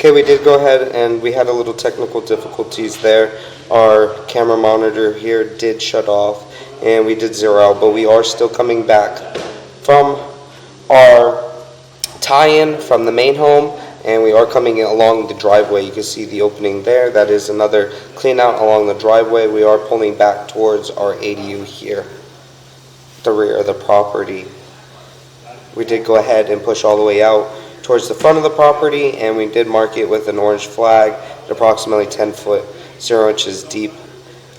Okay, we did go ahead and we had a little technical difficulties there. Our camera monitor here did shut off and we did zero out, but we are still coming back from our tie-in from the main home, and we are coming along the driveway. You can see the opening there. That is another clean out along the driveway. We are pulling back towards our ADU here, the rear of the property. We did go ahead and push all the way out towards the front of the property, and we did mark it with an orange flag at approximately 10 foot 0 inches deep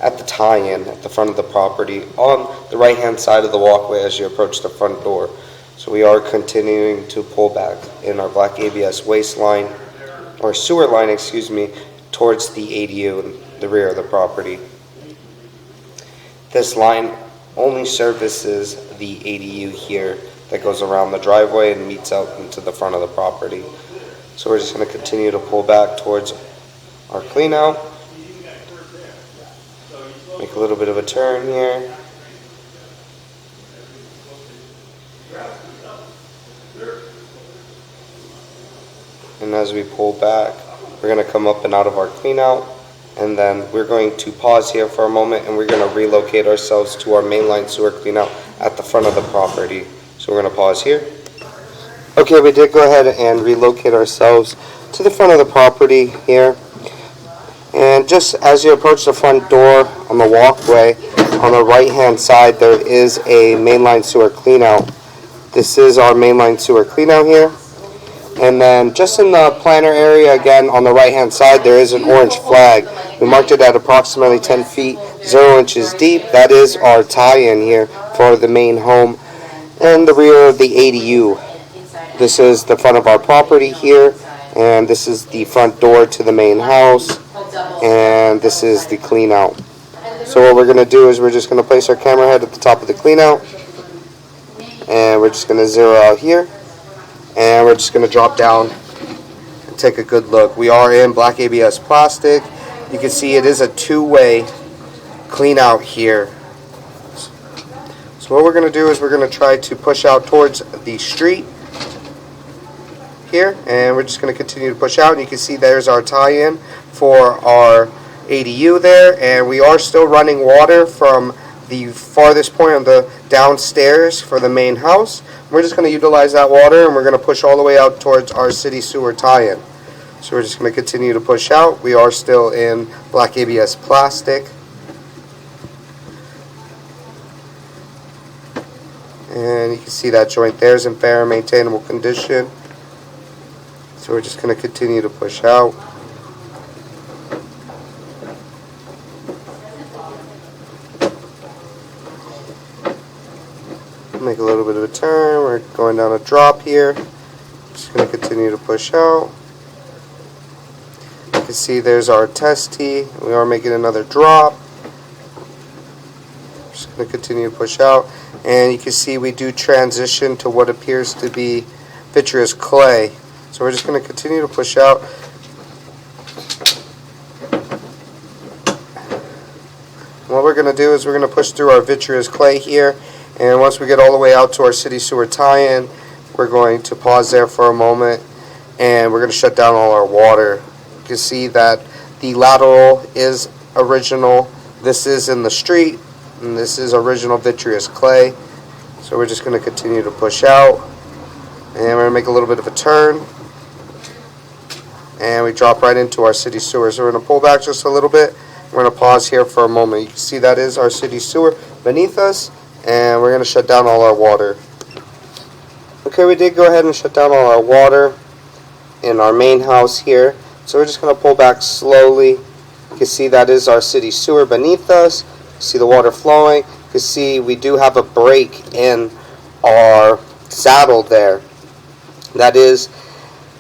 at the tie-in at the front of the property on the right hand side of the walkway as you approach the front door. So we are continuing to pull back in our black ABS waste line, or sewer line, excuse me, towards the ADU in the rear of the property. This line only services the ADU here that goes around the driveway and meets out into the front of the property. So we're just going to continue to pull back towards our clean out. Make a little bit of a turn here. And as we pull back, we're going to come up and out of our clean out, and then we're going to pause here for a moment and we're going to relocate ourselves to our mainline sewer clean out at the front of the property. So we're going to pause here. Okay, we did go ahead and relocate ourselves to the front of the property here. And just as you approach the front door on the walkway, on the right hand side there is a mainline sewer clean out. This is our mainline sewer clean out here. And then just in the planter area again on the right hand side there is an orange flag. We marked it at approximately 10 feet 0 inches deep. That is our tie-in here for the main home and the rear of the ADU. This is the front of our property here, and this is the front door to the main house, and this is the clean out. So what we're going to do is we're just going to place our camera head at the top of the clean out, and we're just going to zero out here, and we're just going to drop down and take a good look. We are in black ABS plastic. You can see it is a two-way clean out here. So what we're going to do is we're going to try to push out towards the street here, and we're just going to continue to push out, and you can see there's our tie-in for our ADU there, and we are still running water from the farthest point of the downstairs for the main house. We're just going to utilize that water, and we're going to push all the way out towards our city sewer tie-in. So we're just going to continue to push out. We are still in black ABS plastic. And you can see that joint there is in fair and maintainable condition. So we're just going to continue to push out. Make a little bit of a turn. We're going down a drop here. Just going to continue to push out. You can see there's our test tee. We are making another drop. Just going to continue to push out. And you can see we do transition to what appears to be vitreous clay. So we're just going to continue to push out. What we're going to do is we're going to push through our vitreous clay here. And once we get all the way out to our city sewer tie-in, we're going to pause there for a moment. And we're going to shut down all our water. You can see that the lateral is original. This is in the street. And this is original vitreous clay. So we're just going to continue to push out, and we're going to make a little bit of a turn, and we drop right into our city sewer. So we're going to pull back just a little bit. We're going to pause here for a moment. You can see that is our city sewer beneath us, and we're going to shut down all our water. Okay, we did go ahead and shut down all our water in our main house here. So we're just going to pull back slowly. You can see that is our city sewer beneath us. See the water flowing. You can see we do have a break in our saddle there. That is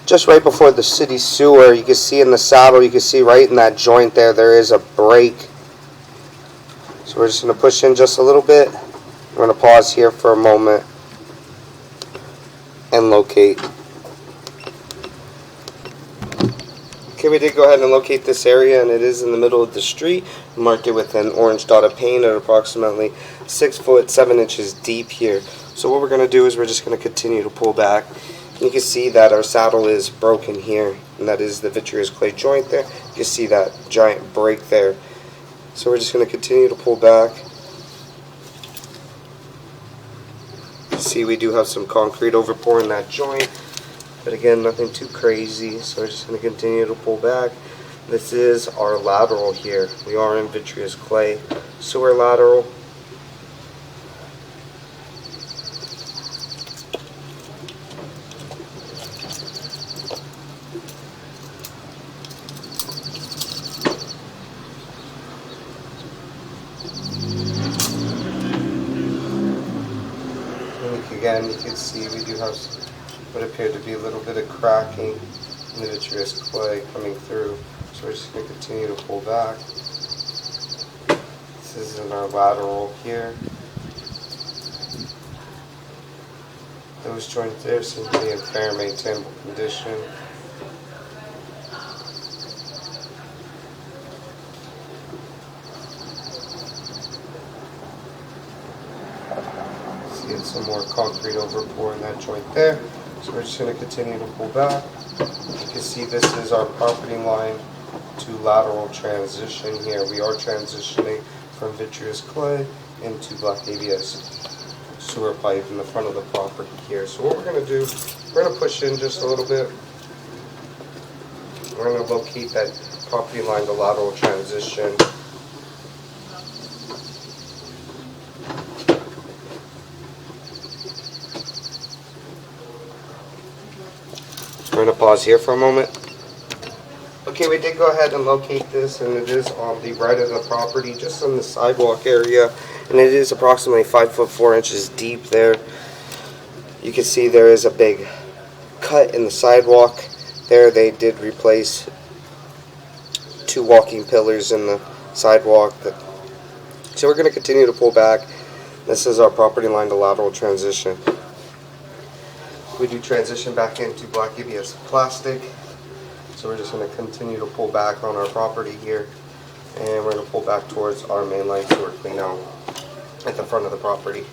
just right before the city sewer. You can see in the saddle, you can see right in that joint there is a break. So we're just going to push in just a little bit. We're going to pause here for a moment and locate. Okay, we did go ahead and locate this area, and it is in the middle of the street. Marked it with an orange dotted paint at approximately 6 foot 7 inches deep here. So what we're going to do is we're just going to continue to pull back You can see that our saddle is broken here, and that is the vitreous clay joint there. You can see that giant break there. So we're just going to continue to pull back. See, we do have some concrete overpour in that joint, but again, nothing too crazy. So we're just going to continue to pull back. This is our lateral here. We are in vitreous clay sewer lateral. Again, you can see we do have what appeared to be a little bit of cracking in the vitreous clay coming through. So we're just going to continue to pull back. This is in our lateral here. Those joints there seem to be in fair maintainable condition. Some more concrete overpour in that joint there. So we're just going to continue to pull back. You can see this is our property line to lateral transition here. We are transitioning from vitreous clay into black ABS sewer pipe in the front of the property here. So what we're going to do, we're going to push in just a little bit. We're going to locate that property line to lateral transition. We're going to pause here for a moment. Okay, we did go ahead and locate this, and it is on the right of the property, just on the sidewalk area, and it is approximately 5 foot 4 inches deep there. You can see there is a big cut in the sidewalk there. They did replace 2 walking pillars in the sidewalk. So we're going to continue to pull back. This is our property line to lateral transition. We do transition back into black ABS plastic. So we're just going to continue to pull back on our property here, and we're going to pull back towards our mainline sewer clean out at the front of the property.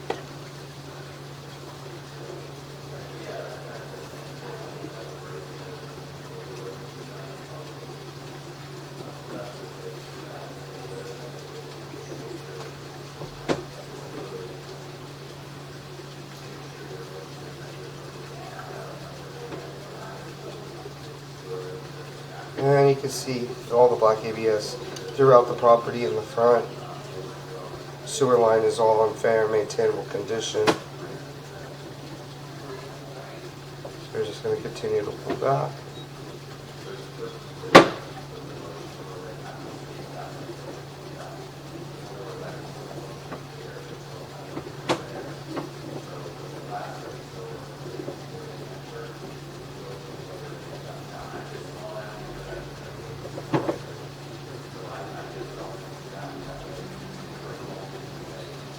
And you can see all the black ABS throughout the property in the front. Sewer line is all in fair maintainable condition. So we're just going to continue to pull back.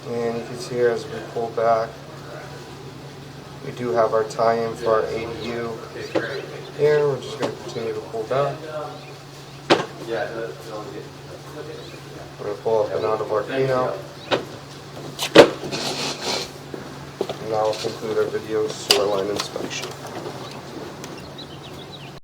And you can see here as we pull back, we do have our tie-in for our ADU here. We're just going to continue to pull back. We're going to pull up and out of our clean out. And that will conclude our video sewer line inspection.